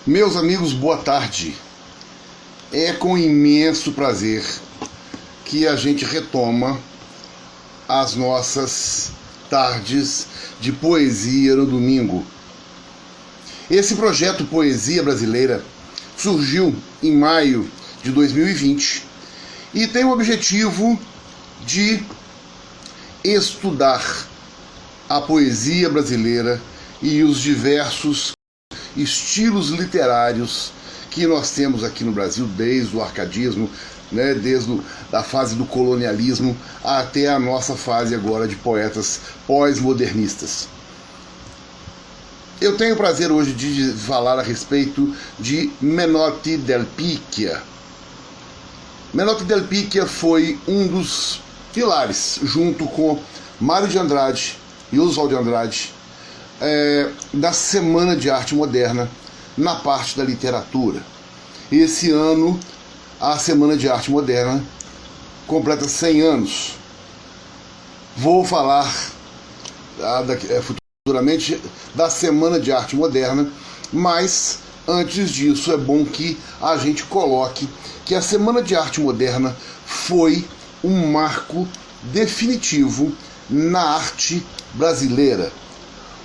Meus amigos, boa tarde. É com imenso prazer que a gente retoma as nossas tardes de poesia no domingo. Esse projeto Poesia Brasileira surgiu em maio de 2020 e tem o objetivo de estudar a poesia brasileira e os diversos estilos literários que nós temos aqui no Brasil, desde o arcadismo, desde a fase do colonialismo até a nossa fase agora de poetas pós-modernistas. Eu tenho o prazer hoje de falar a respeito de Menotti del Picchia. Menotti del Picchia foi um dos pilares, junto com Mário de Andrade e Oswald de Andrade, da Semana de Arte Moderna na parte da literatura. Esse ano, a Semana de Arte Moderna completa 100 anos. Vou falar futuramente da Semana de Arte Moderna, mas antes disso é bom que a gente coloque que a Semana de Arte Moderna foi um marco definitivo na arte brasileira.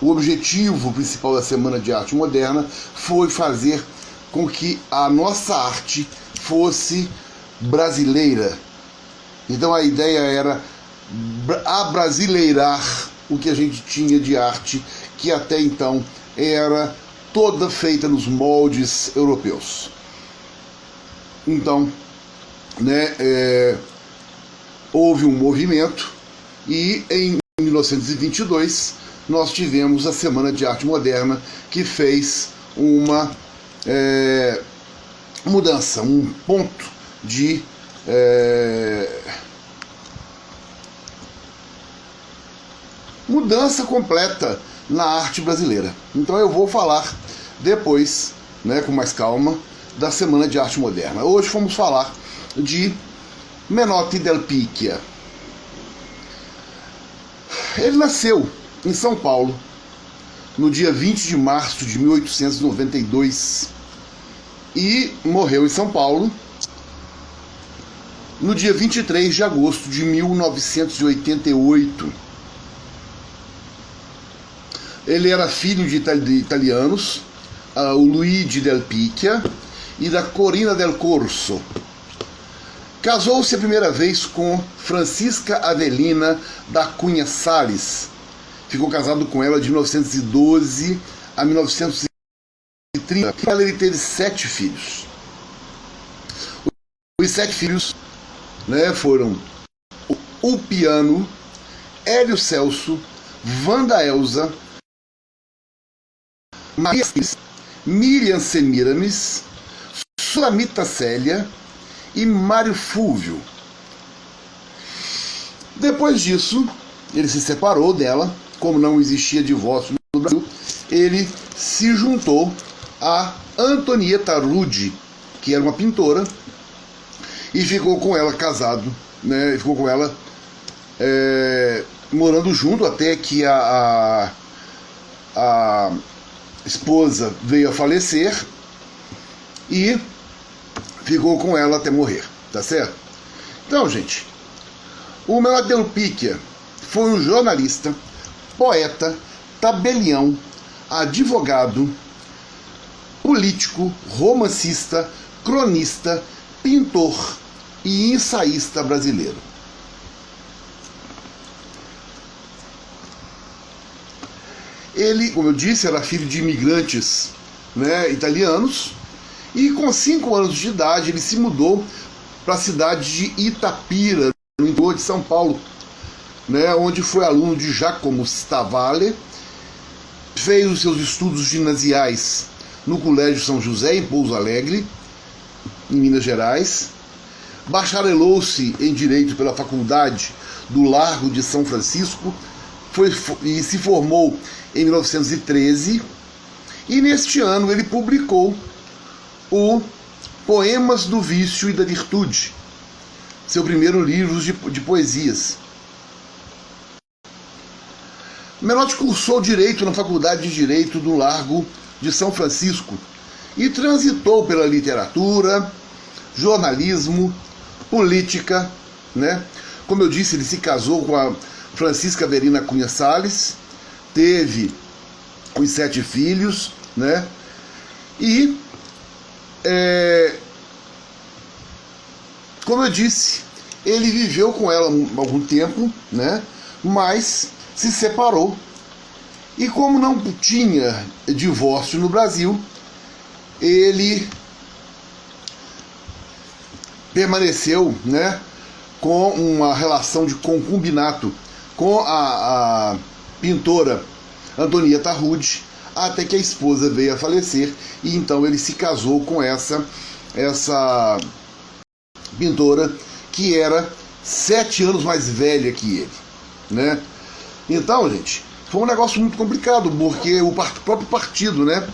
O objetivo principal da Semana de Arte Moderna foi fazer com que a nossa arte fosse brasileira. Então a ideia era abrasileirar o que a gente tinha de arte, que até então era toda feita nos moldes europeus. Então, houve um movimento e em 1922 nós tivemos a Semana de Arte Moderna, que fez uma mudança, um ponto de mudança completa na arte brasileira. Então eu vou falar depois, com mais calma, da Semana de Arte Moderna. Hoje vamos falar de Menotti del Picchia. Ele nasceu em São Paulo no dia 20 de março de 1892 e morreu em São Paulo no dia 23 de agosto de 1988. Ele era filho de italianos, o Luigi del Picchia e da Corina del Corso. Casou-se a primeira vez com Francisca Avelina da Cunha Salles. Ficou casado com ela de 1912 a 1930. Ele teve 7 filhos. Os 7 filhos foram o Piano, Hélio Celso, Wanda Elza, Maria Miriam Semiramis, Sulamita Célia e Mário Fúvio. Depois disso, ele se separou dela. Como não existia divórcio no Brasil, ele se juntou a Antonieta Rudi, que era uma pintora, e ficou com ela casado, ficou com ela morando junto até que a esposa veio a falecer e ficou com ela até morrer, tá certo? Então, gente, o Menotti del Picchia foi um jornalista, poeta, tabelião, advogado, político, romancista, cronista, pintor e ensaísta brasileiro. Ele, como eu disse, era filho de imigrantes italianos e com 5 anos de idade ele se mudou para a cidade de Itapira, no interior de São Paulo, onde foi aluno de Giacomo Stavale, fez os seus estudos ginasiais no Colégio São José, em Pouso Alegre, em Minas Gerais, bacharelou-se em Direito pela Faculdade do Largo de São Francisco e se formou em 1913, e neste ano ele publicou o Poemas do Vício e da Virtude, seu primeiro livro de poesias. Menotti cursou Direito na Faculdade de Direito do Largo de São Francisco e transitou pela literatura, jornalismo, política, né? Como eu disse, ele se casou com a Francisca Verina Cunha Salles, teve os 7 filhos, né? E, como eu disse, ele viveu com ela algum tempo, né? Mas se separou. E como não tinha divórcio no Brasil, ele permaneceu, né, com uma relação de concubinato com a pintora Antonieta Rude, até que a esposa veio a falecer, e então ele se casou com essa pintora, que era 7 anos mais velha que ele, né? Então, gente, foi um negócio muito complicado, porque o próprio partido, né,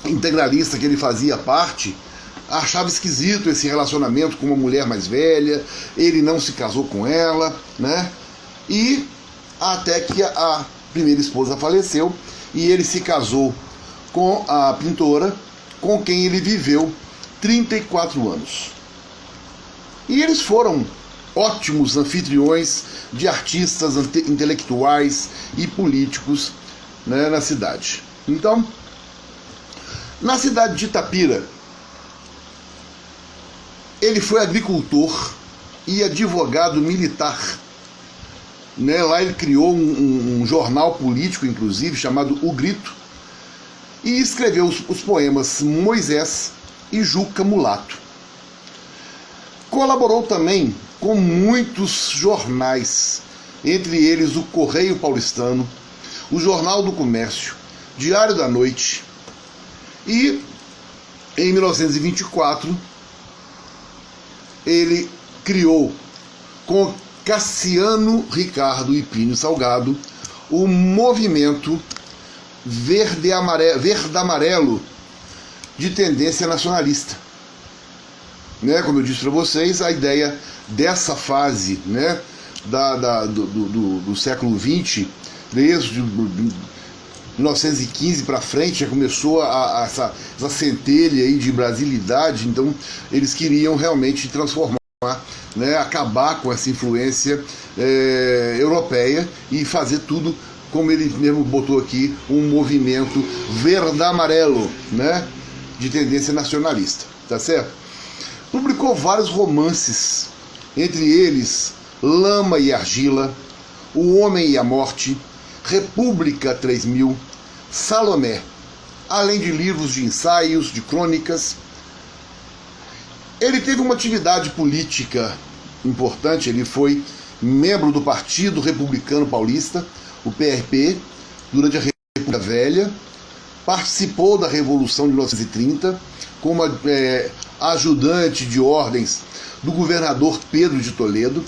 integralista que ele fazia parte, achava esquisito esse relacionamento com uma mulher mais velha, ele não se casou com ela, né? E até que a primeira esposa faleceu e ele se casou com a pintora, com quem ele viveu 34 anos. E eles foram ótimos anfitriões de artistas, intelectuais e políticos, né, na cidade. Então, na cidade de Itapira, ele foi agricultor e advogado militar, né? Lá ele criou um jornal político, inclusive, chamado O Grito, e escreveu os poemas Moisés e Juca Mulato. Colaborou também com muitos jornais, entre eles o Correio Paulistano, o Jornal do Comércio, Diário da Noite, e em 1924 ele criou, com Cassiano Ricardo e Plínio Salgado, o movimento verde-amarelo de tendência nacionalista. Né? Como eu disse para vocês, a ideia dessa fase, né, do século XX, desde 1915 para frente, já começou essa centelha aí de brasilidade. Então eles queriam realmente transformar, né, acabar com essa influência europeia e fazer tudo, como ele mesmo botou aqui, um movimento verde-amarelo, né, de tendência nacionalista, tá certo? Publicou vários romances, entre eles Lama e Argila, O Homem e a Morte, República 3000, Salomé, além de livros de ensaios, de crônicas. Ele teve uma atividade política importante, ele foi membro do Partido Republicano Paulista, o PRP, durante a República Velha, participou da Revolução de 1930 como ajudante de ordens do governador Pedro de Toledo,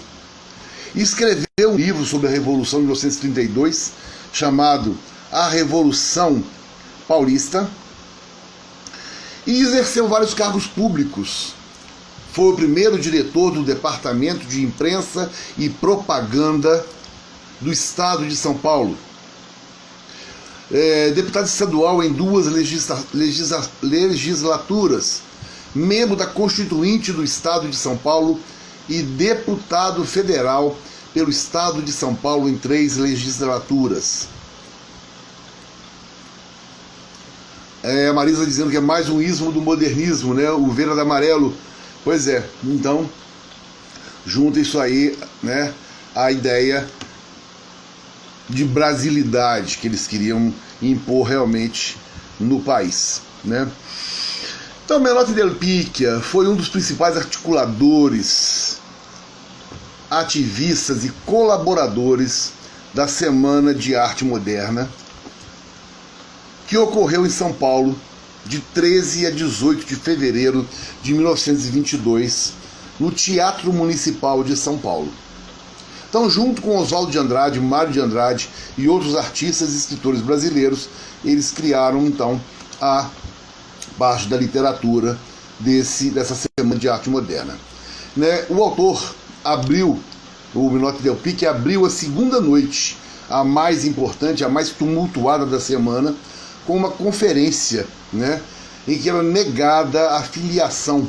e escreveu um livro sobre a Revolução de 1932, chamado A Revolução Paulista, e exerceu vários cargos públicos. Foi o primeiro diretor do Departamento de Imprensa e Propaganda do Estado de São Paulo. Deputado estadual em 2 legislaturas, membro da Constituinte do Estado de São Paulo e deputado federal pelo Estado de São Paulo em 3 legislaturas. A Marisa dizendo que é mais um ismo do modernismo, né? O verde amarelo. Pois é, então junta isso aí, né, a ideia de brasilidade que eles queriam impor realmente no país, né? Então, Menotti Del Picchia foi um dos principais articuladores, ativistas e colaboradores da Semana de Arte Moderna, que ocorreu em São Paulo de 13 a 18 de fevereiro de 1922, no Teatro Municipal de São Paulo. Então, junto com Oswaldo de Andrade, Mário de Andrade e outros artistas e escritores brasileiros, eles criaram, então, a parte da literatura dessa Semana de Arte Moderna. Né? O autor o Menotti Del Picchia abriu a segunda noite a mais importante, a mais tumultuada da semana, com uma conferência, né, em que era negada a filiação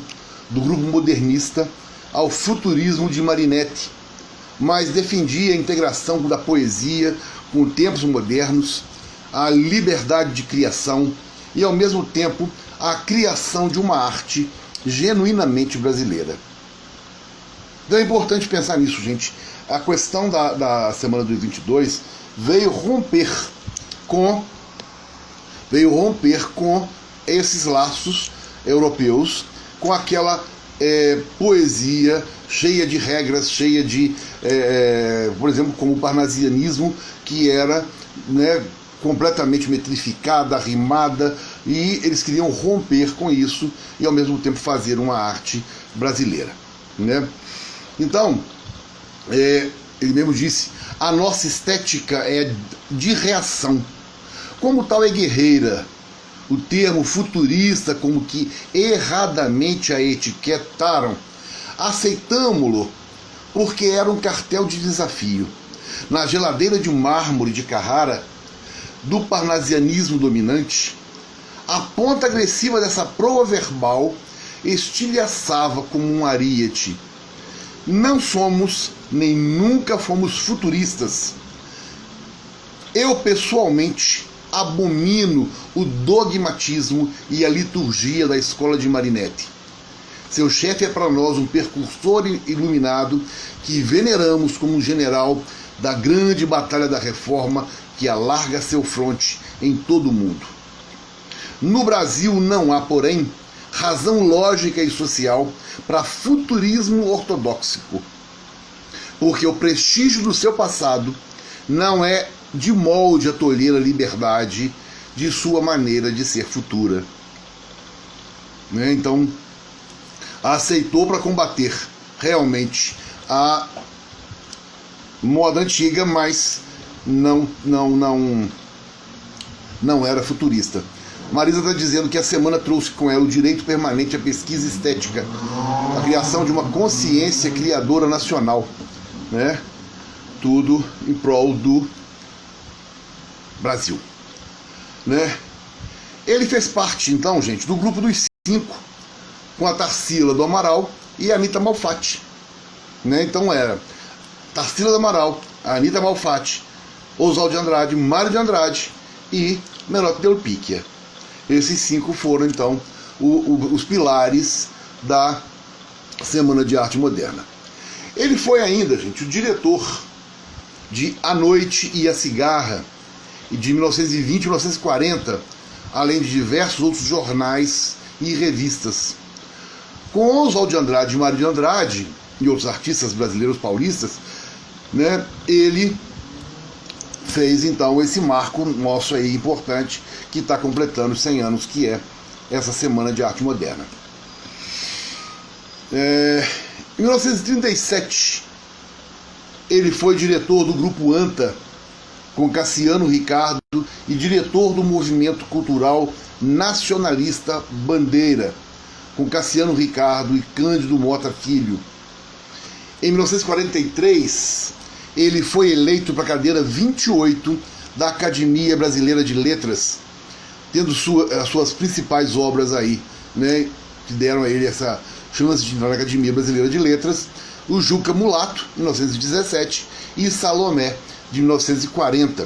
do grupo modernista ao futurismo de Marinetti, mas defendia a integração da poesia com tempos modernos, a liberdade de criação e, ao mesmo tempo, a criação de uma arte genuinamente brasileira. Então é importante pensar nisso, gente. A questão da semana dos 22 veio romper com esses laços europeus, com aquela poesia cheia de regras, cheia de, por exemplo, como o parnasianismo, que era, né, completamente metrificada, rimada, e eles queriam romper com isso e ao mesmo tempo fazer uma arte brasileira, né? Então, ele mesmo disse, a nossa estética é de reação, como tal é guerreira. O termo futurista, como que erradamente a etiquetaram, aceitamo-lo porque era um cartel de desafio. Na geladeira de mármore de Carrara, do parnasianismo dominante, a ponta agressiva dessa proa verbal estilhaçava como um ariete. Não somos, nem nunca fomos futuristas. Eu, pessoalmente, abomino o dogmatismo e a liturgia da escola de Marinetti. Seu chefe é para nós um precursor iluminado que veneramos como um general da grande batalha da reforma que alarga seu fronte em todo o mundo. No Brasil não há, porém, razão lógica e social para futurismo ortodoxo, porque o prestígio do seu passado não é de molde a tolher a liberdade de sua maneira de ser futura. Né? Então, aceitou para combater realmente a moda antiga, mas não era futurista. Marisa está dizendo que a semana trouxe com ela o direito permanente à pesquisa estética, a criação de uma consciência criadora nacional, né? Tudo em prol do Brasil, né? Ele fez parte, então, gente, do grupo dos 5, com a Tarsila do Amaral e a Anita Malfatti, né? Então era Tarsila do Amaral, a Anita Malfatti, Oswald de Andrade, Mário de Andrade e Menotti Del Picchia. Esses 5 foram, então, os pilares da Semana de Arte Moderna. Ele foi ainda, gente, o diretor de A Noite e a Cigarra, de 1920 e 1940, além de diversos outros jornais e revistas. Com Oswald de Andrade e Mário de Andrade, e outros artistas brasileiros paulistas, né, ele fez então esse marco nosso aí importante, que está completando 100 anos, que é essa Semana de Arte Moderna. Em 1937, ele foi diretor do Grupo ANTA, com Cassiano Ricardo, e diretor do Movimento Cultural Nacionalista Bandeira, com Cassiano Ricardo e Cândido Mota Filho. Em 1943, ele foi eleito para a cadeira 28 da Academia Brasileira de Letras, tendo as suas principais obras aí, né, que deram a ele essa chance de entrar na Academia Brasileira de Letras, o Juca Mulato, de 1917, e Salomé, de 1940.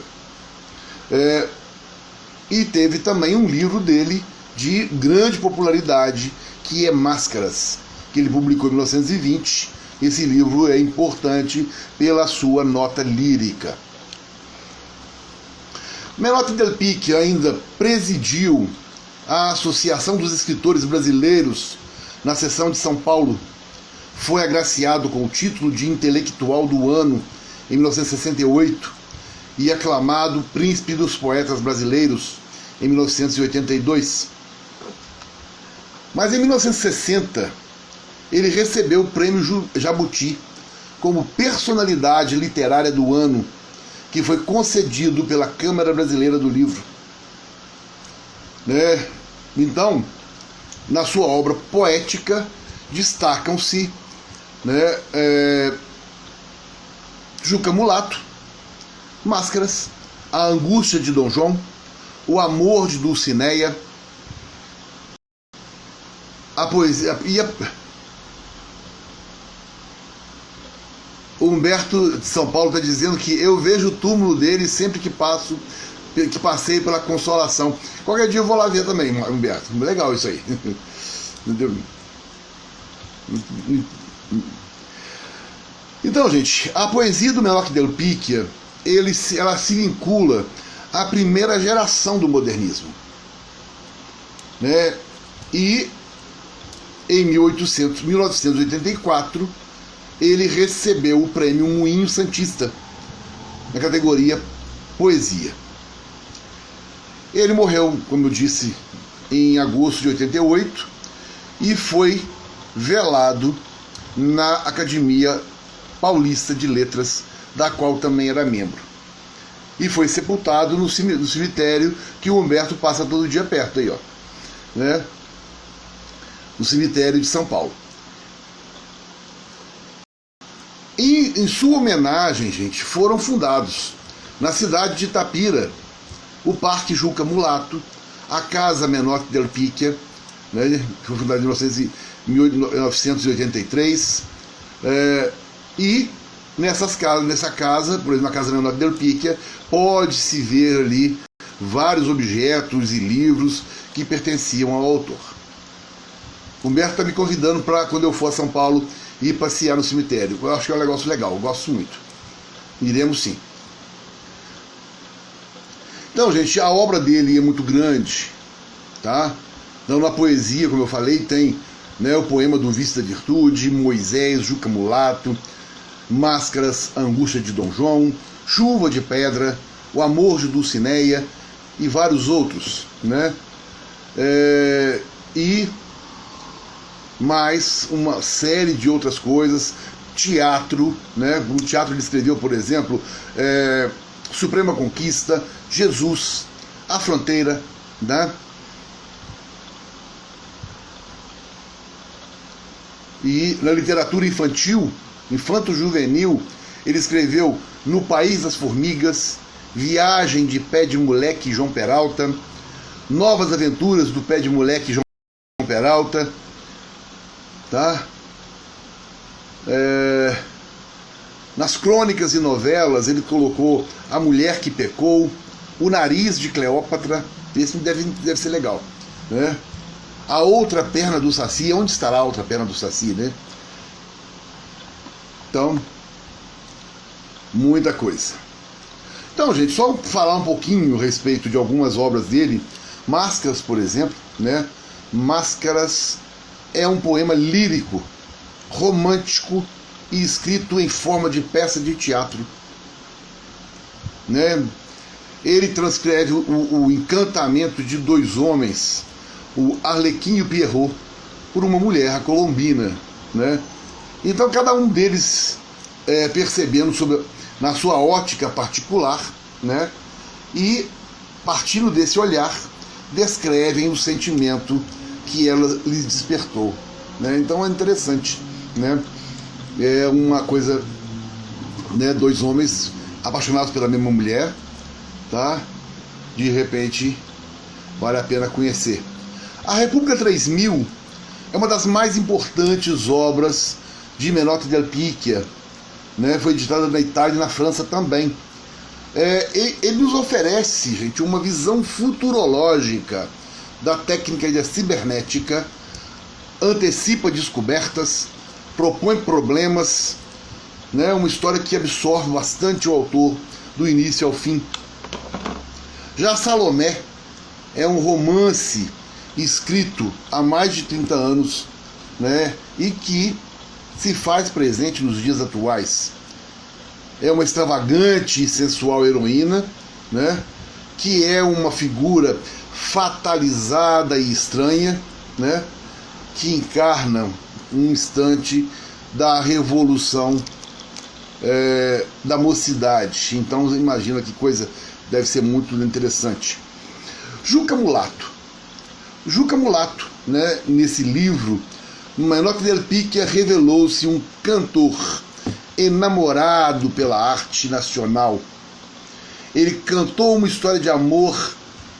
E teve também um livro dele de grande popularidade, que é Máscaras, que ele publicou em 1920. Esse livro é importante pela sua nota lírica. Menotti Del Picchia ainda presidiu a Associação dos Escritores Brasileiros na seção de São Paulo. Foi agraciado com o título de Intelectual do Ano em 1968 e aclamado Príncipe dos Poetas Brasileiros em 1982. Mas em 1960, ele recebeu o Prêmio Jabuti como Personalidade Literária do Ano, que foi concedido pela Câmara Brasileira do Livro. Então, na sua obra poética, destacam-se, Juca Mulato, Máscaras, A Angústia de Dom João, O Amor de Dulcineia, a poesia e o Humberto de São Paulo está dizendo que eu vejo o túmulo dele sempre que passei pela Consolação. Qualquer dia eu vou lá ver também, Humberto. Legal isso aí. Entendeu? Então, gente, a poesia do Menotti Del Picchia, ela se vincula à primeira geração do modernismo, né? E em 1984 ele recebeu o prêmio Moinho Santista na categoria Poesia. Ele morreu, como eu disse, em agosto de 88 e foi velado na Academia Paulista de Letras, da qual também era membro. E foi sepultado no cemitério que o Humberto passa todo dia perto aí, ó, né? No cemitério de São Paulo. E em sua homenagem, gente, foram fundados na cidade de Itapira o Parque Juca Mulato, a Casa Menotti Del Picchia, né, que foi fundada em 1983, e nessa casa, por exemplo, na Casa Menotti Del Picchia, pode-se ver ali vários objetos e livros que pertenciam ao autor. Humberto está me convidando para, quando eu for a São Paulo, ir passear no cemitério. Eu acho que é um negócio legal, eu gosto muito. Iremos sim. Então, gente, a obra dele é muito grande, tá? Então, na poesia, como eu falei, tem, né, o poema do Vice da Virtude, Moisés, Juca Mulato, Máscaras, A Angústia de Dom João, Chuva de Pedra, O Amor de Dulcineia e vários outros, né? E mais uma série de outras coisas, teatro, né? No teatro ele escreveu, por exemplo, Suprema Conquista, Jesus, A Fronteira, né? E na literatura infantil, infanto-juvenil, ele escreveu No País das Formigas, Viagem de Pé de Moleque João Peralta, Novas Aventuras do Pé de Moleque João Peralta, tá? Nas crônicas e novelas ele colocou A Mulher que Pecou, O Nariz de Cleópatra, esse deve ser legal, né? A Outra Perna do Saci, onde estará a Outra Perna do Saci, né? Então, muita coisa. Então, gente, só falar um pouquinho a respeito de algumas obras dele. Máscaras, por exemplo, né? Máscaras é um poema lírico, romântico e escrito em forma de peça de teatro, né? Ele transcreve o encantamento de dois homens, o Arlequim e o Pierrot, por uma mulher, a Colombina, né? Então cada um deles percebendo na sua ótica particular, né? E partindo desse olhar descrevem o sentimento que ela lhes despertou, né? Então é interessante, né? É uma coisa, né? Dois homens apaixonados pela mesma mulher, tá? De repente vale a pena conhecer. A República 3000 é uma das mais importantes obras de Menotti Del Picchia, né? Foi editada na Itália e na França também. Ele nos oferece, gente, uma visão futurológica da técnica da cibernética, antecipa descobertas, propõe problemas, né? Uma história que absorve bastante o autor do início ao fim. Já Salomé é um romance escrito há mais de 30 anos, né? E que se faz presente nos dias atuais. É uma extravagante e sensual heroína, né? Que é uma figura fatalizada e estranha, né? Que encarna um instante da revolução da mocidade. Então imagina que coisa deve ser muito interessante. Juca Mulato, né? Nesse livro, Menotti Del Picchia revelou-se um cantor enamorado pela arte nacional, Ele cantou uma história de amor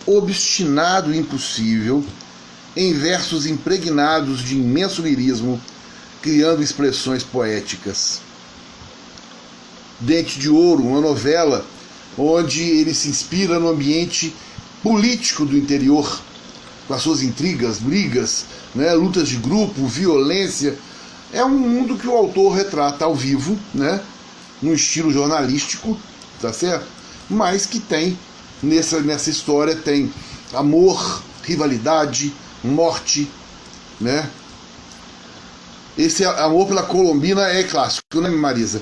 obstinado e impossível, em versos impregnados de imenso lirismo, criando expressões poéticas. Dente de Ouro, uma novela onde ele se inspira no ambiente político do interior, com as suas intrigas, brigas, né, lutas de grupo, violência. É um mundo que o autor retrata ao vivo, né, num estilo jornalístico, tá certo? Mas que tem, nessa história, tem amor, rivalidade, morte, né? Esse amor pela Colombina é clássico, né, Marisa?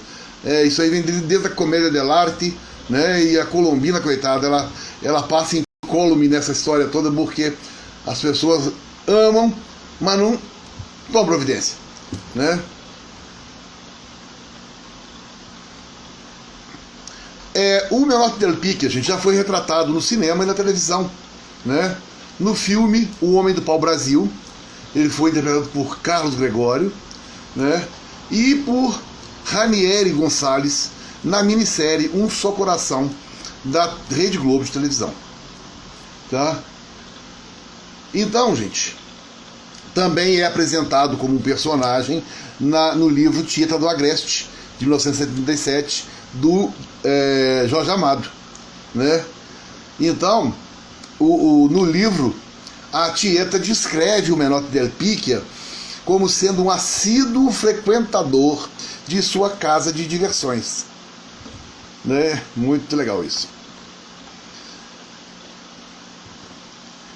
Isso aí vem desde a comédia dell'arte, né? E a Colombina, coitada, ela passa incólume nessa história toda porque as pessoas amam, mas não tomam providência, né? O Menotti del Pique, a gente já foi retratado no cinema e na televisão, né? No filme O Homem do Pau Brasil, ele foi interpretado por Carlos Gregório, né? E por Ranieri Gonçalves na minissérie Um Só Coração da Rede Globo de televisão, tá? Então, gente, também é apresentado como um personagem no livro Tieta do Agreste, de 1977, do Jorge Amado, né? Então, no livro, a Tieta descreve o Menotti del Pique como sendo um assíduo frequentador de sua casa de diversões, né? Muito legal isso.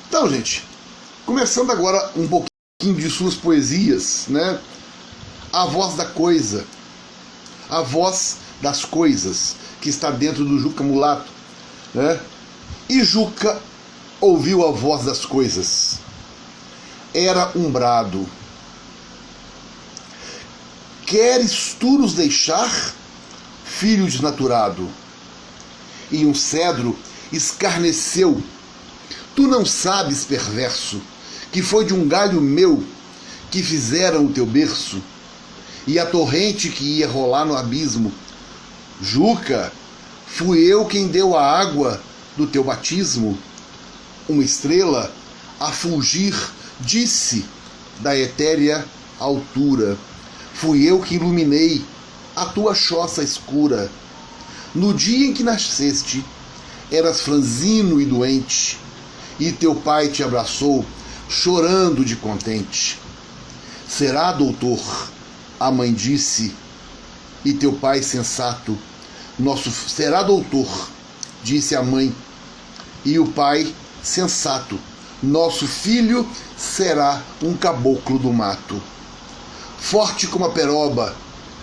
Então, gente, começando agora um pouquinho de suas poesias, né? A Voz da Coisa, a voz das coisas, que está dentro do Juca Mulato, né? E Juca ouviu a voz das coisas. Era um brado. Queres tu nos deixar, filho desnaturado? E um cedro escarneceu. Tu não sabes, perverso, que foi de um galho meu que fizeram o teu berço, e a torrente que ia rolar no abismo. Juca, fui eu quem deu a água do teu batismo. Uma estrela a fulgir disse da etérea altura. Fui eu que iluminei a tua choça escura. No dia em que nasceste, eras franzino e doente, e teu pai te abraçou, chorando de contente. Será, doutor, a mãe disse, e teu pai sensato, será, doutor, disse a mãe, e o pai sensato, nosso filho será um caboclo do mato, forte como a peroba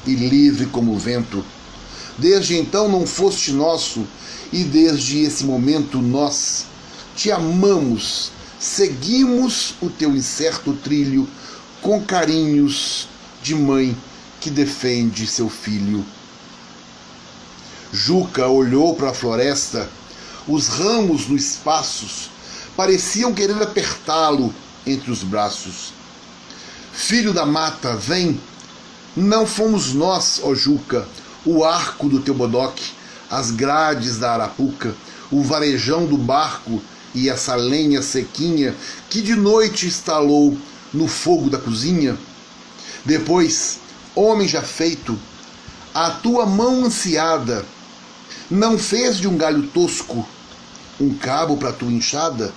e livre como o vento. Desde então não foste nosso, e desde esse momento nós te amamos, seguimos o teu incerto trilho com carinhos de mãe que defende seu filho. Juca olhou para a floresta, os ramos nos espaços pareciam querer apertá-lo entre os braços. Filho da mata, vem, não fomos nós, ó Juca, o arco do teu bodoque, as grades da arapuca, o varejão do barco e essa lenha sequinha que de noite estalou no fogo da cozinha. Depois, homem já feito, a tua mão ansiada não fez de um galho tosco um cabo para tua enxada?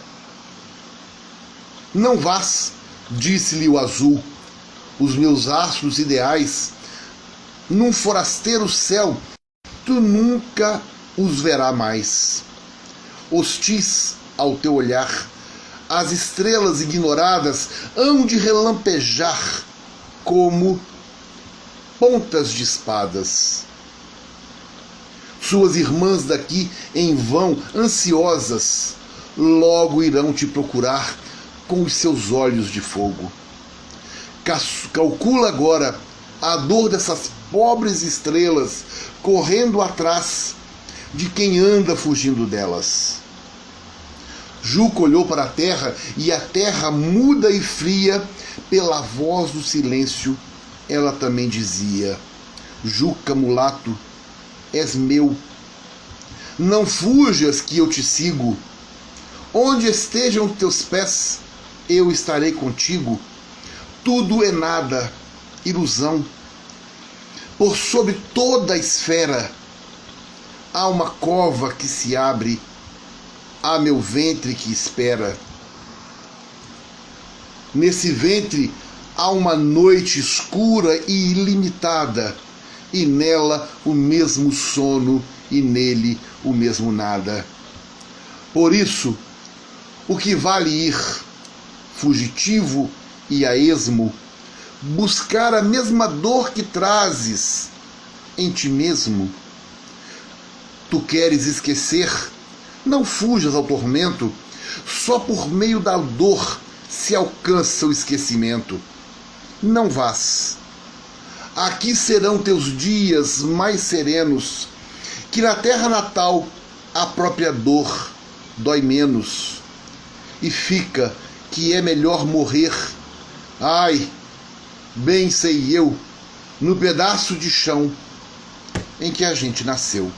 Não vás, disse-lhe o azul, os meus astros ideais, num forasteiro céu, tu nunca os verá mais. Hostis ao teu olhar, as estrelas ignoradas hão de relampejar como pontas de espadas. Suas irmãs daqui, em vão, ansiosas, logo irão te procurar com os seus olhos de fogo. Calcula agora a dor dessas pobres estrelas correndo atrás de quem anda fugindo delas. Juca olhou para a terra, e a terra, muda e fria, pela voz do silêncio, ela também dizia: Juca, mulato, és meu. Não fujas que eu te sigo. Onde estejam teus pés, eu estarei contigo. Tudo é nada, ilusão. Por sobre toda a esfera há uma cova que se abre, há meu ventre que espera. Nesse ventre há uma noite escura e ilimitada, e nela o mesmo sono, e nele o mesmo nada. Por isso, o que vale ir, fugitivo e a esmo, buscar a mesma dor que trazes em ti mesmo? Tu queres esquecer? Não fujas ao tormento, só por meio da dor se alcança o esquecimento. Não vás. Aqui serão teus dias mais serenos, que na terra natal a própria dor dói menos. E fica que é melhor morrer, ai, bem sei eu, no pedaço de chão em que a gente nasceu.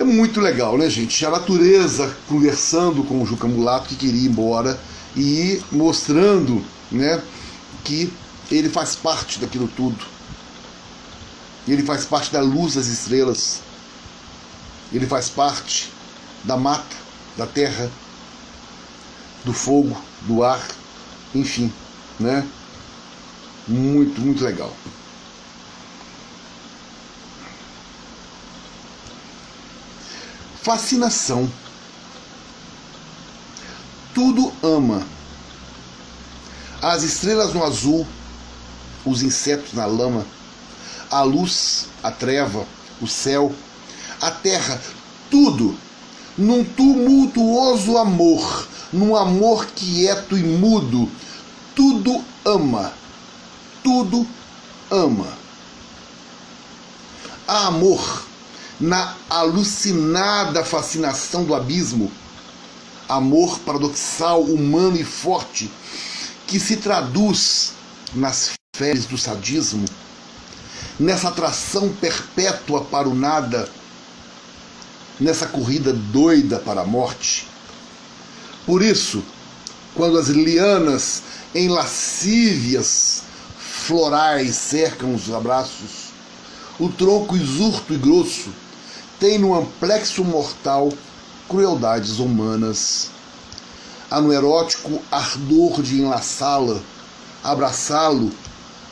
É muito legal, né, gente? A natureza conversando com o Juca Mulato, que queria ir embora, e mostrando, né, que ele faz parte daquilo tudo. Ele faz parte da luz das estrelas. Ele faz parte da mata, da terra, do fogo, do ar, enfim, né? Muito, muito legal. Fascinação. Tudo ama. As estrelas no azul, os insetos na lama, a luz, a treva, o céu, a terra, tudo num tumultuoso amor, num amor quieto e mudo. Tudo ama. Tudo ama. Há amor na alucinada fascinação do abismo, amor paradoxal, humano e forte, que se traduz nas febres do sadismo, nessa atração perpétua para o nada, nessa corrida doida para a morte. Por isso, quando as lianas em lascívias florais cercam os abraços, o tronco isurto e grosso tem no amplexo mortal crueldades humanas. Há no erótico ardor de enlaçá-la, abraçá-lo,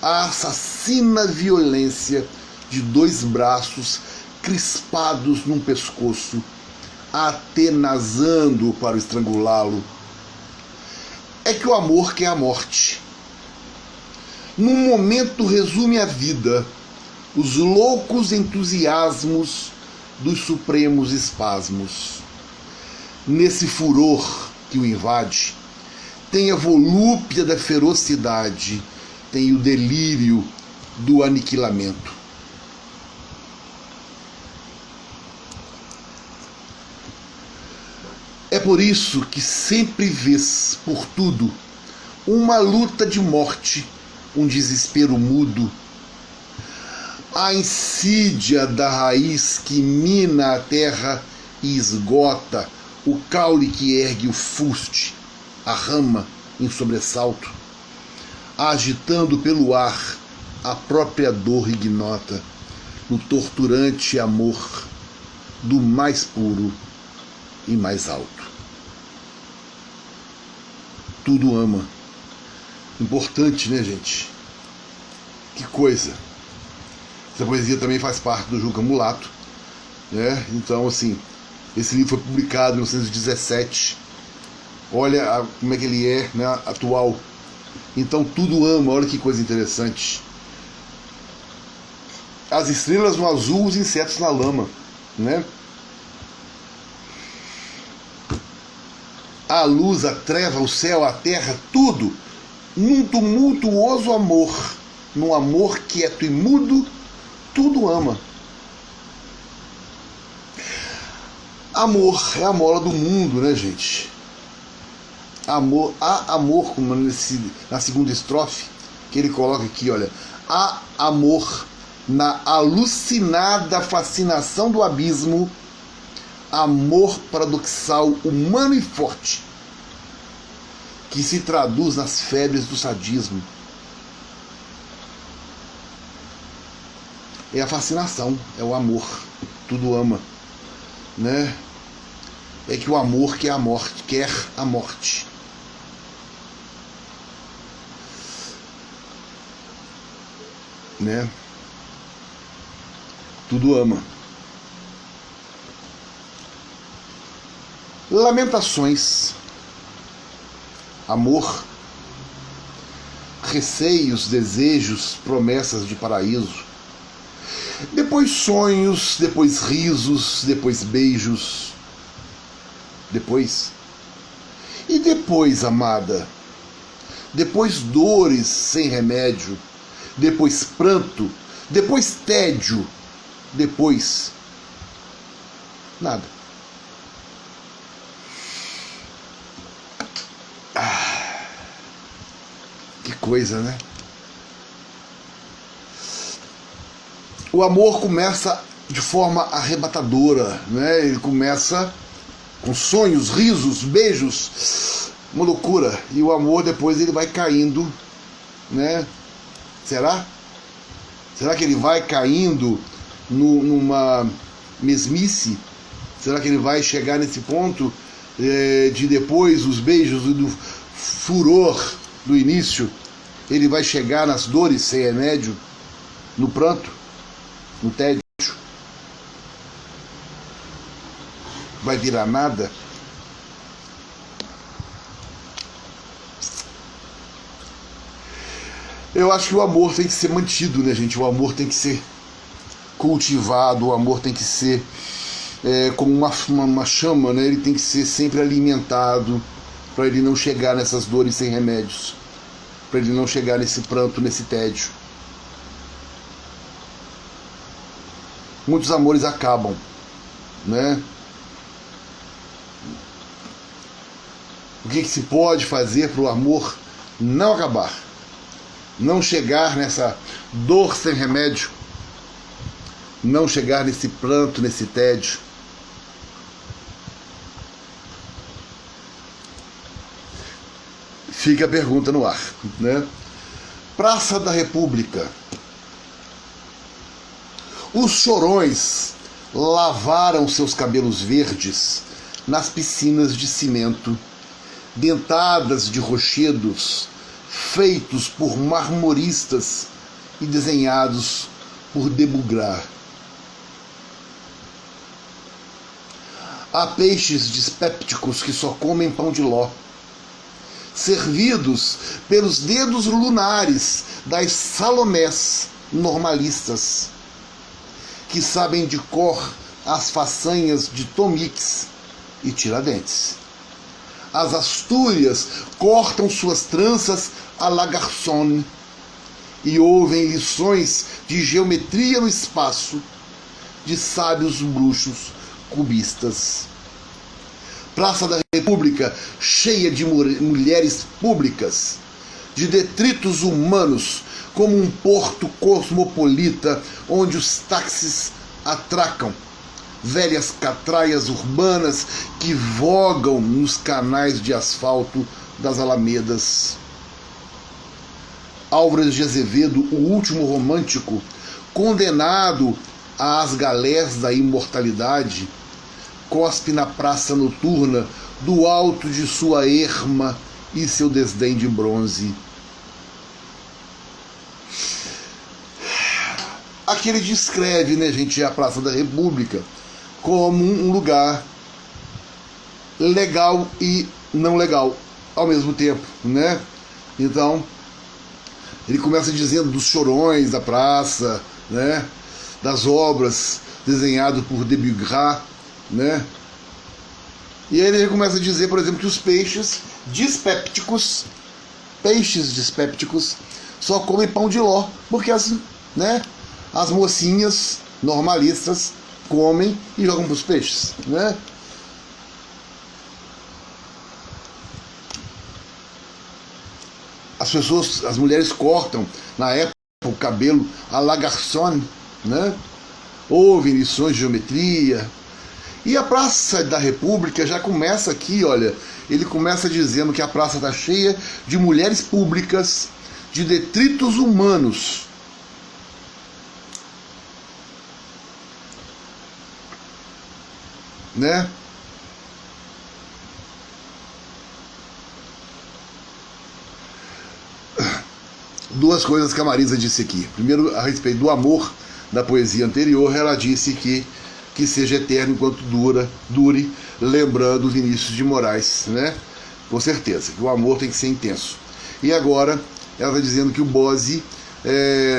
a assassina violência de dois braços crispados num pescoço, atenazando para estrangulá-lo. É que o amor quer a morte. Num momento resume a vida, os loucos entusiasmos dos supremos espasmos. Nesse furor que o invade, tem a volúpia da ferocidade, tem o delírio do aniquilamento. É por isso que sempre vês por tudo uma luta de morte, um desespero mudo, a insídia da raiz que mina a terra e esgota o caule que ergue o fuste, a rama em sobressalto, agitando pelo ar a própria dor ignota, no torturante amor do mais puro e mais alto. Tudo ama. Importante, né, gente? Que coisa. Essa poesia também faz parte do Juca Mulato, né? Então, assim, esse livro foi publicado em 1917. Olha como é que ele é, né, atual. Então, tudo ama. Olha que coisa interessante. As estrelas no azul, os insetos na lama, né? A luz, a treva, o céu, a terra, tudo num tumultuoso amor, num amor quieto e mudo, tudo ama. Amor é a mola do mundo, né, gente? Amor, há amor, como na segunda estrofe, que ele coloca aqui, olha, há amor na alucinada fascinação do abismo, amor paradoxal, humano e forte, que se traduz nas febres do sadismo. É a fascinação, é o amor, tudo ama, né? É que o amor quer a morte, quer a morte. Né? Tudo ama. Lamentações, amor, receios, desejos, promessas de paraíso. Depois sonhos, depois risos, depois beijos. Depois. E depois, amada? Depois dores sem remédio. Depois pranto. Depois tédio. Depois. Nada. Que coisa, né? O amor começa de forma arrebatadora, né? Ele começa com sonhos, risos, beijos, uma loucura. E o amor depois ele vai caindo, né? Será? Será que ele vai caindo numa mesmice? Será que ele vai chegar nesse ponto de depois os beijos e do furor do início? Ele vai chegar nas dores sem remédio, no pranto, no tédio? Vai virar nada? Eu acho que o amor tem que ser mantido, né, gente? O amor tem que ser cultivado, o amor tem que ser como uma chama, né? Ele tem que ser sempre alimentado para ele não chegar nessas dores sem remédios, para ele não chegar nesse pranto, nesse tédio. Muitos amores acabam, né? O que se pode fazer para o amor não acabar? Não chegar nessa dor sem remédio? Não chegar nesse pranto, nesse tédio? Fica a pergunta no ar, né? Praça da República. Os chorões lavaram seus cabelos verdes nas piscinas de cimento, dentadas de rochedos, feitos por marmoristas e desenhados por Debugrar. Há peixes dispépticos que só comem pão de ló, servidos pelos dedos lunares das Salomés normalistas, que sabem de cor as façanhas de Tomix e Tiradentes. As Astúrias cortam suas tranças à la garçon e ouvem lições de geometria no espaço de sábios bruxos cubistas. Praça da República cheia de mulheres públicas, de detritos humanos, como um porto cosmopolita onde os táxis atracam, velhas catraias urbanas que vogam nos canais de asfalto das alamedas. Álvares de Azevedo, o último romântico, condenado às galés da imortalidade, cospe na praça noturna do alto de sua erma e seu desdém de bronze. Aqui ele descreve, né, gente, a Praça da República como um lugar legal e não legal ao mesmo tempo, né? Então, ele começa dizendo dos chorões da praça, né? Das obras desenhadas por Debugrar, né? E aí ele começa a dizer, por exemplo, que os peixes dispépticos só comem pão de ló, porque as mocinhas normalistas comem e jogam para os peixes, né? As mulheres cortam, na época, o cabelo à la garçon, né? Houve lições de geometria. E a Praça da República já começa aqui, olha, ele começa dizendo que a praça está cheia de mulheres públicas, de detritos humanos. Né? Duas coisas que a Marisa disse aqui. Primeiro, a respeito do amor da poesia anterior, ela disse que seja eterno enquanto dure, lembrando Vinícius de Moraes, né? Com certeza, que o amor tem que ser intenso. E agora, ela está dizendo que o Bose,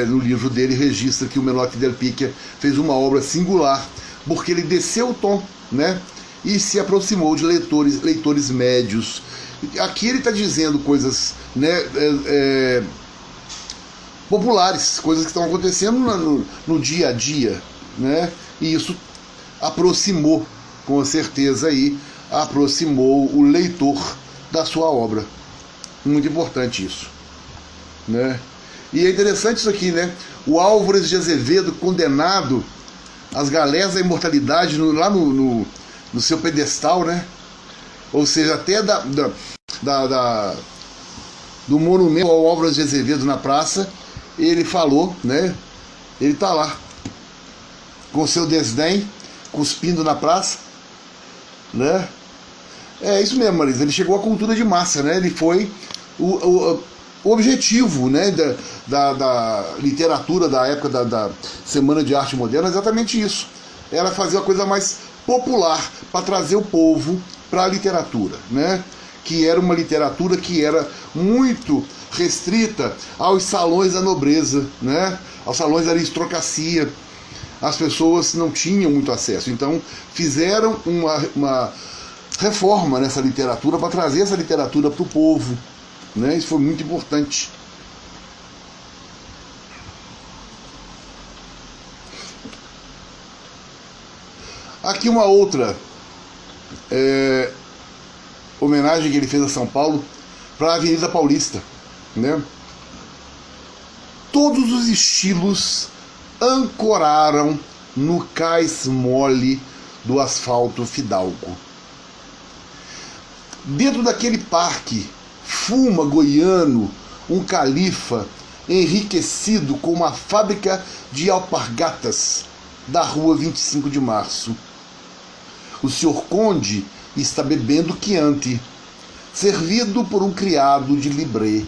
no livro dele, registra que o Menotti Del Picchia fez uma obra singular, porque ele desceu o tom, né? E se aproximou de leitores médios. Aqui ele está dizendo coisas, né, populares, coisas que estão acontecendo no dia a dia, né? E isso aproximou, com certeza aí, aproximou o leitor da sua obra. Muito importante isso, né? E é interessante isso aqui, né? O Álvares de Azevedo, condenado às galés da imortalidade lá no seu pedestal, né? Ou seja, até do monumento ao Álvares de Azevedo na praça, ele falou, né? Ele tá lá, com seu desdém, cuspindo na praça, né? É isso mesmo, Marisa. Ele chegou à cultura de massa, né? Ele foi o objetivo, né, da literatura da época da Semana de Arte Moderna, exatamente isso. Era fazer uma coisa mais popular, para trazer o povo para a literatura, né? Que era uma literatura que era muito restrita aos salões da nobreza, né? Aos salões da aristocracia. As pessoas não tinham muito acesso. Então fizeram uma reforma nessa literatura para trazer essa literatura para o povo, né? Isso foi muito importante. Aqui uma outra homenagem que ele fez a São Paulo, para a Avenida Paulista, né? Todos os estilos ancoraram no cais mole do asfalto fidalgo. Dentro daquele parque fuma goiano um califa enriquecido com uma fábrica de alpargatas da rua 25 de Março. O senhor Conde está bebendo Chianti, servido por um criado de libré.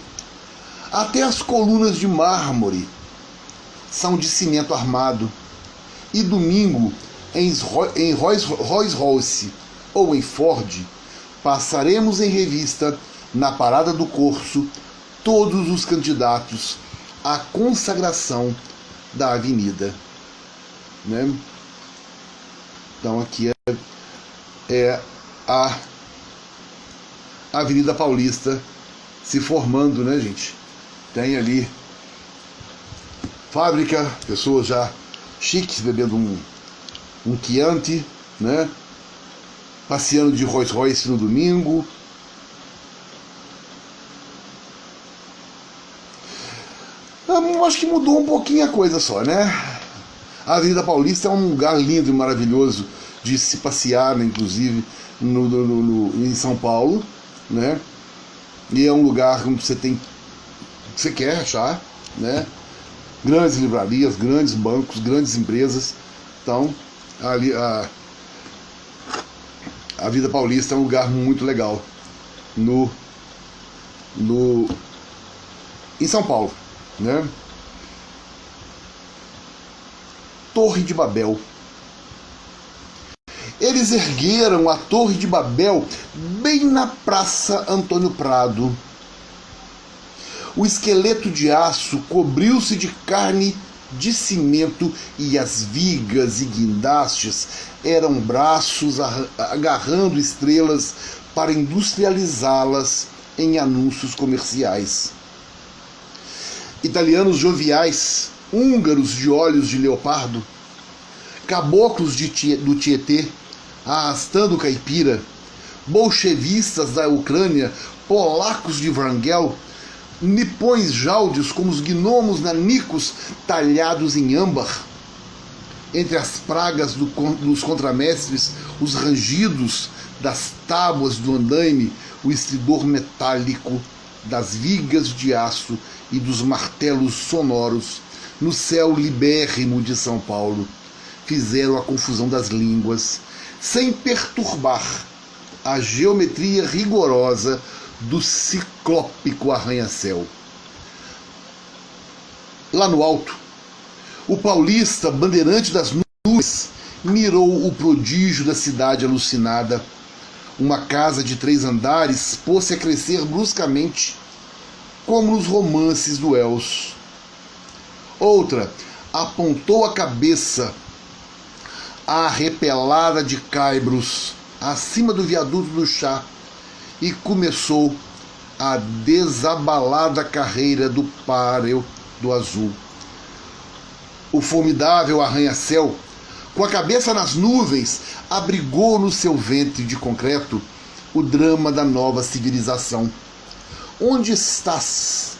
Até as colunas de mármore são de cimento armado. E domingo, em Rolls-Royce ou em Ford, passaremos em revista, na parada do Corso, todos os candidatos à consagração da avenida, né? Então aqui é a Avenida Paulista se formando, né, gente? Tem ali fábrica, pessoas já chiques bebendo um Chianti, né? Passeando de Rolls Royce no domingo. Eu acho que mudou um pouquinho a coisa só, né? A Avenida Paulista é um lugar lindo e maravilhoso de se passear, né, inclusive em São Paulo, né? E é um lugar onde você quer achar, né? Grandes livrarias, grandes bancos, grandes empresas. Então, ali a Avenida Paulista é um lugar muito legal em São Paulo, né? Torre de Babel. Eles ergueram a Torre de Babel bem na Praça Antônio Prado. O esqueleto de aço cobriu-se de carne de cimento e as vigas e guindastes eram braços agarrando estrelas para industrializá-las em anúncios comerciais. Italianos joviais, húngaros de olhos de leopardo, caboclos do Tietê arrastando caipira, bolchevistas da Ucrânia, polacos de Wrangel, nipões jáudios como os gnomos nanicos talhados em âmbar, entre as pragas dos contramestres, os rangidos das tábuas do andaime, o estridor metálico das vigas de aço e dos martelos sonoros, no céu libérrimo de São Paulo, fizeram a confusão das línguas, sem perturbar a geometria rigorosa do ciclópico arranha-céu. Lá no alto, o paulista, bandeirante das nuvens, mirou o prodígio da cidade alucinada. Uma casa de 3 andares pôs-se a crescer bruscamente, como nos romances do Els. Outra apontou a cabeça arrepelada de caibros acima do viaduto do Chá e começou a desabalada carreira do páreo do azul. O formidável arranha-céu, com a cabeça nas nuvens, abrigou no seu ventre de concreto o drama da nova civilização. Onde estás,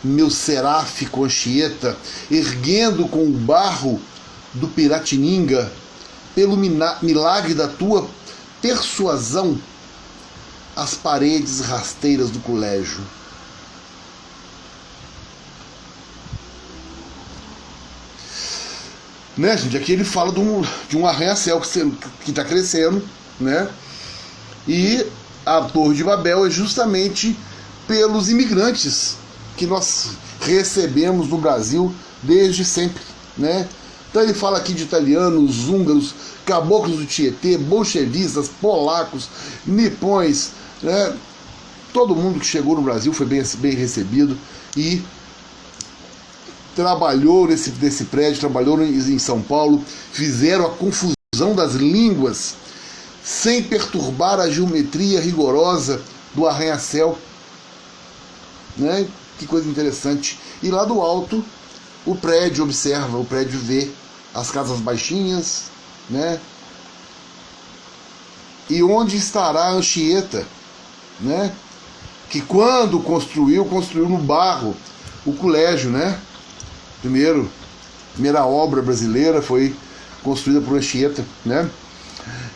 meu seráfico Anchieta, erguendo com o barro do Piratininga, pelo milagre da tua persuasão, as paredes rasteiras do colégio? Né, gente? Aqui ele fala de um arranha-céu que está crescendo, né? E a Torre de Babel é justamente pelos imigrantes que nós recebemos no Brasil desde sempre, né? Então ele fala aqui de italianos, húngaros, caboclos do Tietê, bolchevistas, polacos, nipões, né? Todo mundo que chegou no Brasil foi bem recebido e trabalhou nesse prédio, trabalhou em São Paulo, fizeram a confusão das línguas sem perturbar a geometria rigorosa do arranha-céu, né? Que coisa interessante. E lá do alto, o prédio observa, o prédio vê as casas baixinhas, né? E onde estará a Anchieta, né? Que quando construiu no barro o colégio, né? Primeira obra brasileira foi construída por Anchieta, né?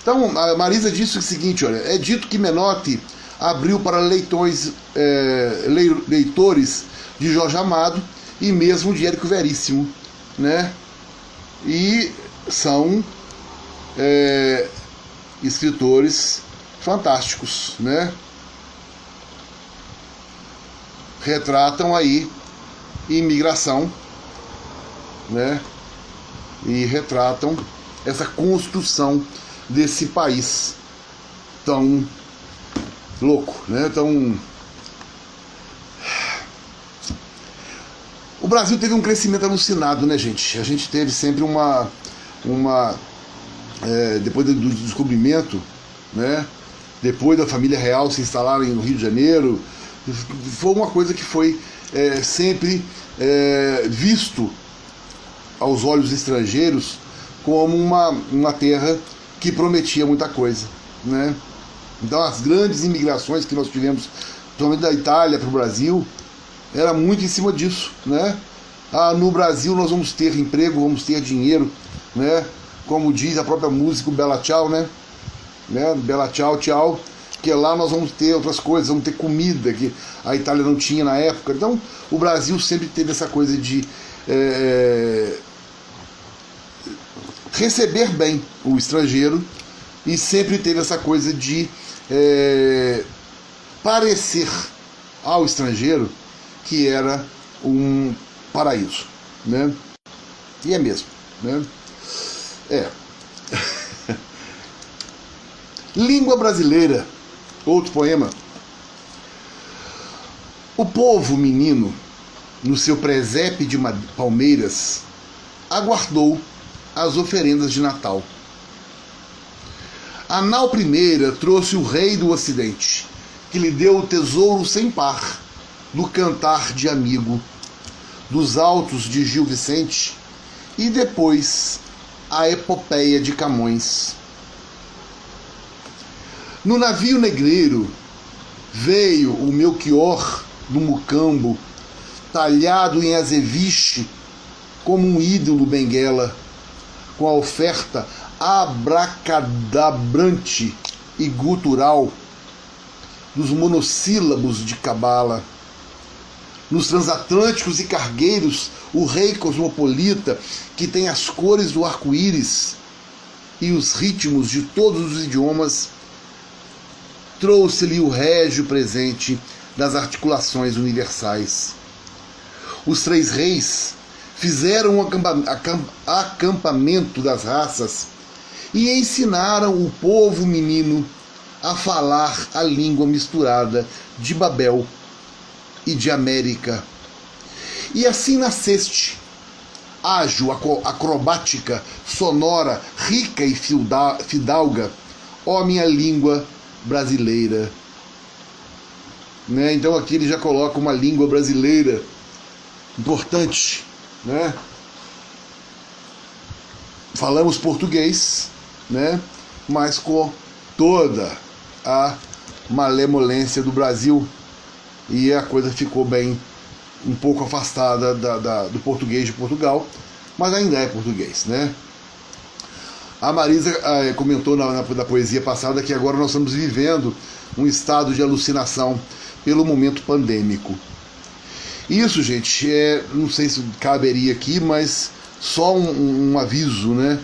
Então, a Marisa disse o seguinte, olha, é dito que Menotti abriu para leitores de Jorge Amado e mesmo de Érico Veríssimo, né? E são escritores fantásticos, né? Retratam aí imigração, né? E retratam essa construção desse país tão louco, né? O Brasil teve um crescimento alucinado, né, gente? A gente teve sempre depois do descobrimento, né? Depois da família real se instalar no Rio de Janeiro, foi uma coisa que foi sempre visto aos olhos estrangeiros como uma terra que prometia muita coisa, né? Então as grandes imigrações que nós tivemos, principalmente da Itália para o Brasil, era muito em cima disso, né? No Brasil nós vamos ter emprego, vamos ter dinheiro, né? Como diz a própria música, o Bela Tchau, né? Bela Tchau, tchau, porque lá nós vamos ter outras coisas, vamos ter comida que a Itália não tinha na época. Então o Brasil sempre teve essa coisa de receber bem o estrangeiro e sempre teve essa coisa de parecer ao estrangeiro que era um paraíso, né? E é mesmo, né? Língua brasileira, outro poema. O povo menino, no seu presépio de palmeiras, aguardou as oferendas de Natal. A nau primeira trouxe o rei do ocidente, que lhe deu o tesouro sem par do cantar de amigo, dos altos de Gil Vicente, e depois a epopeia de Camões. No navio negreiro veio o Melchior do Mucambo, talhado em azeviche como um ídolo benguela, com a oferta abracadabrante e gutural dos monossílabos de cabala. Nos transatlânticos e cargueiros, o rei cosmopolita, que tem as cores do arco-íris e os ritmos de todos os idiomas, trouxe-lhe o régio presente das articulações universais. Os três reis fizeram um acampamento das raças e ensinaram o povo menino a falar a língua misturada de Babel e de América. E assim nasceste, ágil, acrobática, sonora, rica e fidalga, ó minha língua brasileira. Né? Então aqui ele já coloca uma língua brasileira importante, né? Falamos português, né? Mas com toda a malemolência do Brasil, e a coisa ficou bem um pouco afastada do português de Portugal, mas ainda é português, né? A Marisa comentou na poesia passada que agora nós estamos vivendo um estado de alucinação pelo momento pandêmico. Isso, gente, não sei se caberia aqui, mas só um aviso, né?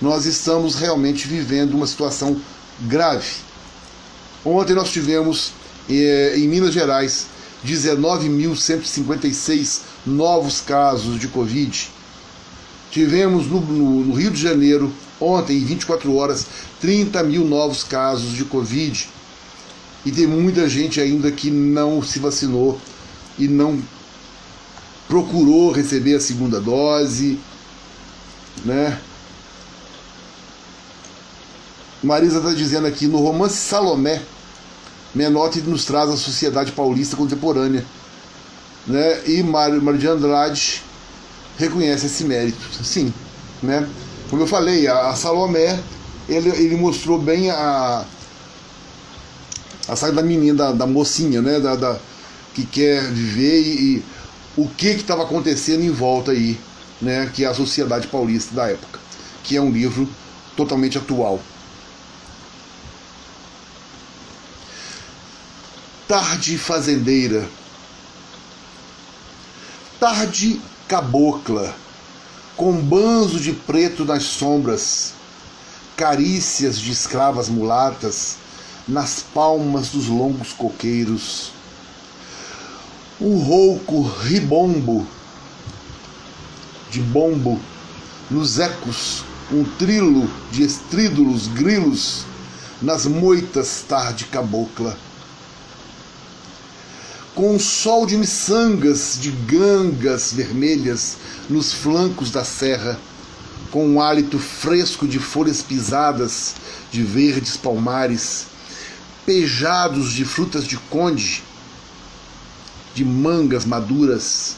Nós estamos realmente vivendo uma situação grave. Ontem nós tivemos, em Minas Gerais, 19.156 novos casos de Covid. Tivemos no Rio de Janeiro, ontem, em 24 horas, 30 mil novos casos de Covid. E tem muita gente ainda que não se vacinou e não procurou receber a segunda dose, né? Marisa está dizendo aqui, no romance Salomé, Menotti nos traz a sociedade paulista contemporânea, né? E Mário de Andrade reconhece esse mérito, sim, né? Como eu falei, a Salomé, ele mostrou bem a saída da menina, da mocinha, né? Que quer viver e o que estava acontecendo em volta aí, né? Que é a sociedade paulista da época, que é um livro totalmente atual. Tarde fazendeira, tarde cabocla, com banzo de preto nas sombras, carícias de escravas mulatas nas palmas dos longos coqueiros, um rouco ribombo de bombo nos ecos, um trilo de estrídulos grilos nas moitas tarde cabocla, com um sol de miçangas, de gangas vermelhas nos flancos da serra, com um hálito fresco de folhas pisadas, de verdes palmares, pejados de frutas de conde, de mangas maduras,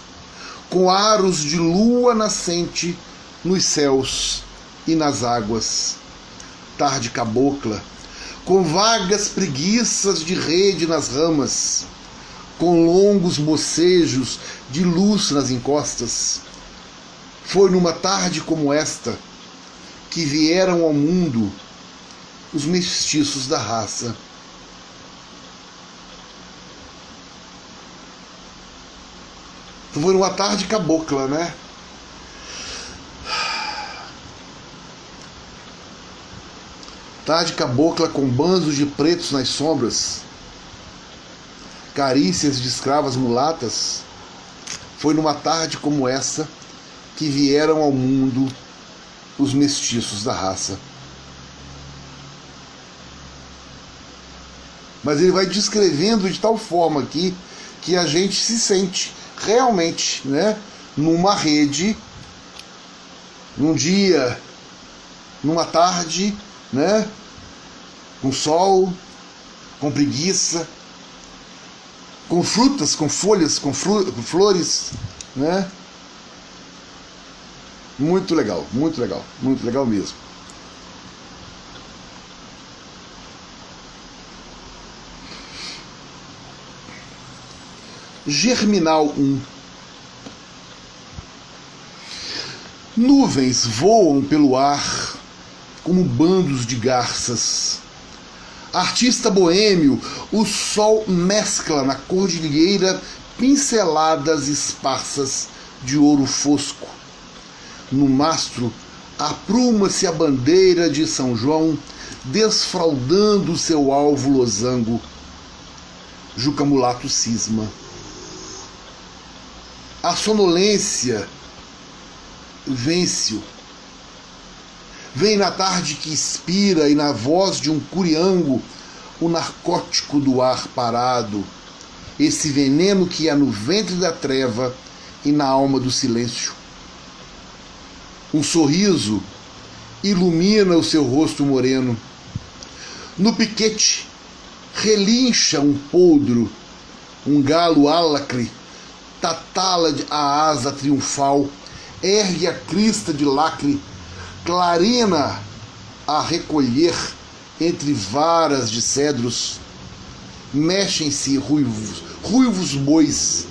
com aros de lua nascente nos céus e nas águas, tarde cabocla, com vagas preguiças de rede nas ramas, com longos bocejos de luz nas encostas. Foi numa tarde como esta que vieram ao mundo os mestiços da raça. Foi numa tarde cabocla, né? Tarde cabocla com banzos de pretos nas sombras, carícias de escravas mulatas. Foi numa tarde como essa que vieram ao mundo os mestiços da raça. Mas ele vai descrevendo de tal forma aqui que a gente se sente realmente, né, numa rede, num dia, numa tarde, né, com sol, com preguiça, com frutas, com folhas, com flores, né? Muito legal mesmo. Germinal 1. Nuvens voam pelo ar como bandos de garças. Artista boêmio, o sol mescla na cordilheira pinceladas esparsas de ouro fosco. No mastro, apruma-se a bandeira de São João, desfraldando seu alvo losango. Juca Mulato cisma. A sonolência vence-o. Vem na tarde que expira e na voz de um curiango o narcótico do ar parado, esse veneno que há no ventre da treva e na alma do silêncio. Um sorriso ilumina o seu rosto moreno. No piquete relincha um poldro, um galo álacre tatala a asa triunfal, ergue a crista de lacre, clarina a recolher entre varas de cedros. Mexem-se ruivos bois,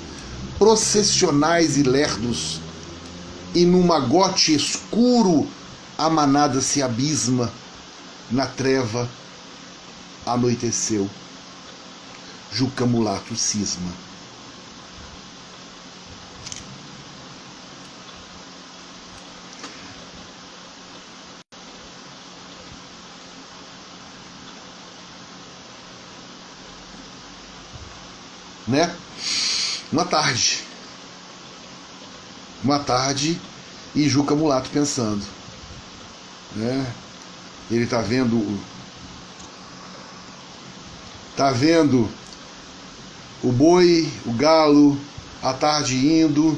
processionais e lerdos, e num magote escuro a manada se abisma. Na treva anoiteceu. Juca Mulato cisma. Né? Uma tarde e Juca Mulato pensando, né? Ele tá vendo o boi, o galo, a tarde indo,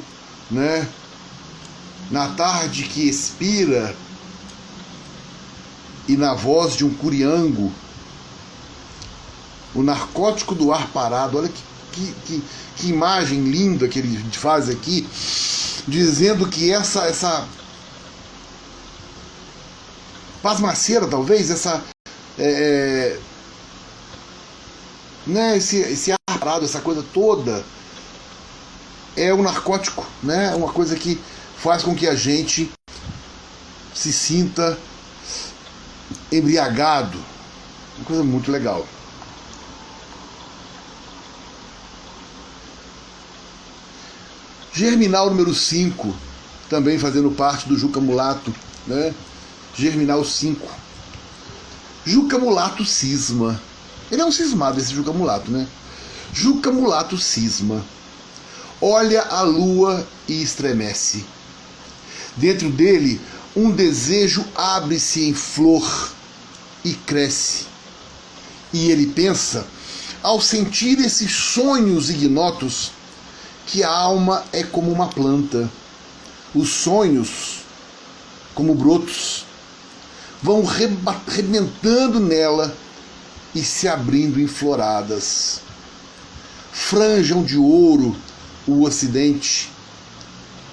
né? Na tarde que expira e na voz de um curiango, o narcótico do ar parado. Olha que imagem linda que ele faz aqui, dizendo que essa pasmaceira, talvez, né, esse ar parado, essa coisa toda, é um narcótico, né? Uma coisa que faz com que a gente se sinta embriagado. Uma coisa muito legal. Germinal número 5, também fazendo parte do Juca Mulato, né? Germinal 5. Juca Mulato cisma. Ele é um cismado, esse Juca Mulato, né? Juca Mulato cisma. Olha a lua e estremece. Dentro dele, um desejo abre-se em flor e cresce. E ele pensa, ao sentir esses sonhos ignotos, que a alma é como uma planta. Os sonhos, como brotos, vão rebentando nela e se abrindo em floradas. Franjam de ouro o ocidente,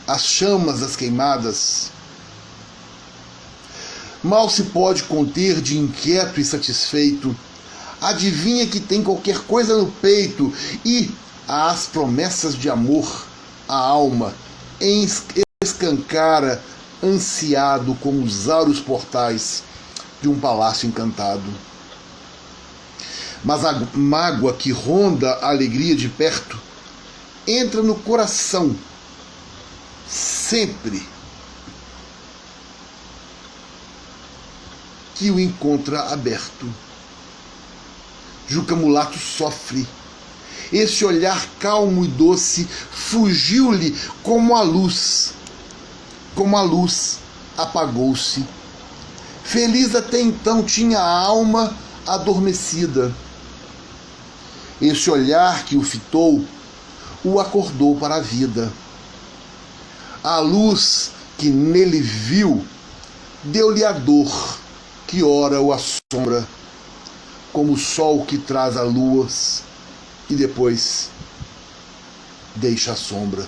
as chamas das queimadas. Mal se pode conter de inquieto e satisfeito. Adivinha que tem qualquer coisa no peito e às promessas de amor, a alma escancara, ansiado como os áureos portais de um palácio encantado. Mas a mágoa que ronda a alegria de perto entra no coração, sempre que o encontra aberto. Juca Mulato sofre. Esse olhar calmo e doce fugiu-lhe como a luz. Como a luz apagou-se. Feliz até então tinha a alma adormecida. Esse olhar que o fitou o acordou para a vida. A luz que nele viu deu-lhe a dor que ora o assombra, como o sol que traz a luz e depois deixa a sombra.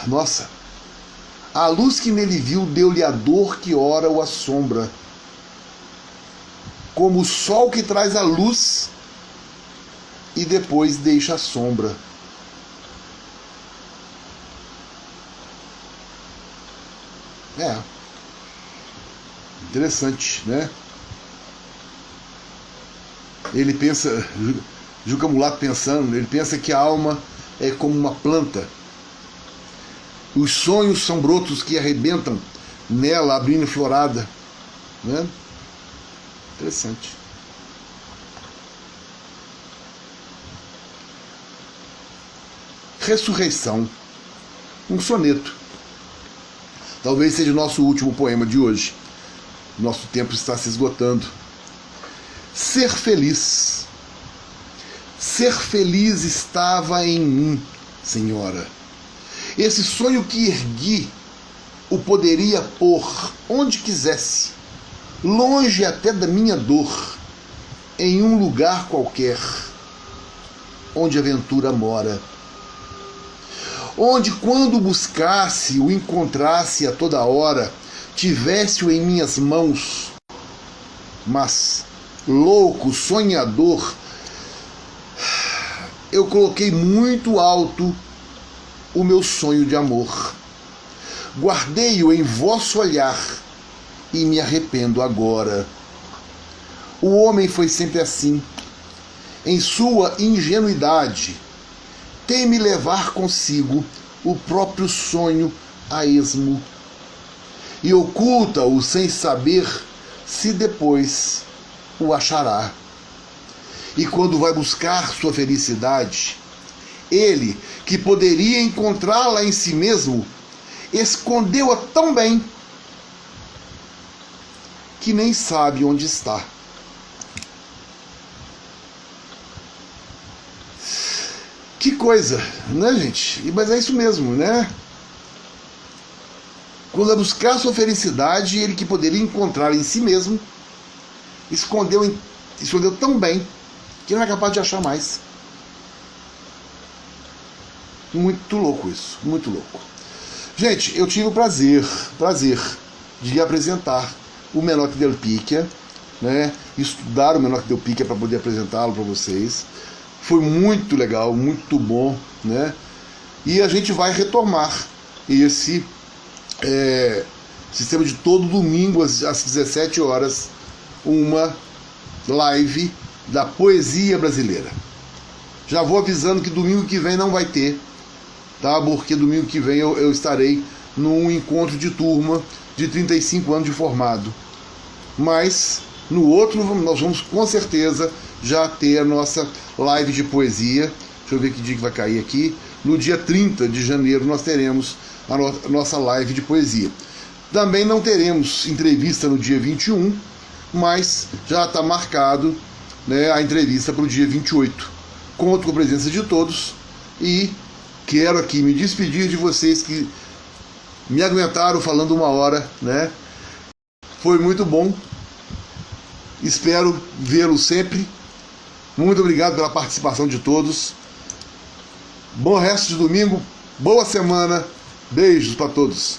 Nossa, a luz que nele viu deu-lhe a dor que ora o assombra, como o sol que traz a luz e depois deixa a sombra. É. Interessante, né? Ele pensa, Juca Mulato pensando, ele pensa que a alma é como uma planta. Os sonhos são brotos que arrebentam nela, abrindo florada, né? Interessante. Ressurreição. Um soneto. Talvez seja o nosso último poema de hoje. Nosso tempo está se esgotando. Ser feliz. Ser feliz estava em mim, Senhora. Esse sonho que ergui o poderia pôr onde quisesse, longe até da minha dor, em um lugar qualquer, onde a ventura mora. Onde, quando buscasse, o encontrasse a toda hora, tivesse-o em minhas mãos. Mas, louco, sonhador, eu coloquei muito alto o meu sonho de amor. Guardei-o em vosso olhar e me arrependo agora. O homem foi sempre assim, em sua ingenuidade. Teme levar consigo o próprio sonho a esmo e oculta-o sem saber se depois o achará. E quando vai buscar sua felicidade, ele, que poderia encontrá-la em si mesmo, escondeu-a tão bem que nem sabe onde está. Que coisa, né, gente? Mas é isso mesmo, né? Quando vai buscar sua felicidade, ele que poderia encontrar em si mesmo, escondeu tão bem que não é capaz de achar mais. Muito louco isso, muito louco. Gente, eu tive o prazer de apresentar o Menotti Del Picchia, né? Estudar o Menotti Del Picchia para poder apresentá-lo para vocês. Foi muito legal, muito bom, né? E a gente vai retomar esse sistema de todo domingo às 17 horas, uma live da poesia brasileira. Já vou avisando que domingo que vem não vai ter, tá? Porque domingo que vem eu estarei num encontro de turma de 35 anos de formado. Mas no outro nós vamos com certeza já ter a nossa live de poesia. Deixa eu ver que dia que vai cair aqui. No dia 30 de janeiro nós teremos a nossa live de poesia. Também não teremos entrevista no dia 21, mas já está marcado, né, a entrevista para o dia 28. Conto com a presença de todos e quero aqui me despedir de vocês que me aguentaram falando 1 hora, né? Foi muito bom. Espero vê-lo sempre. Muito obrigado pela participação de todos. Bom resto de domingo, boa semana, beijos para todos.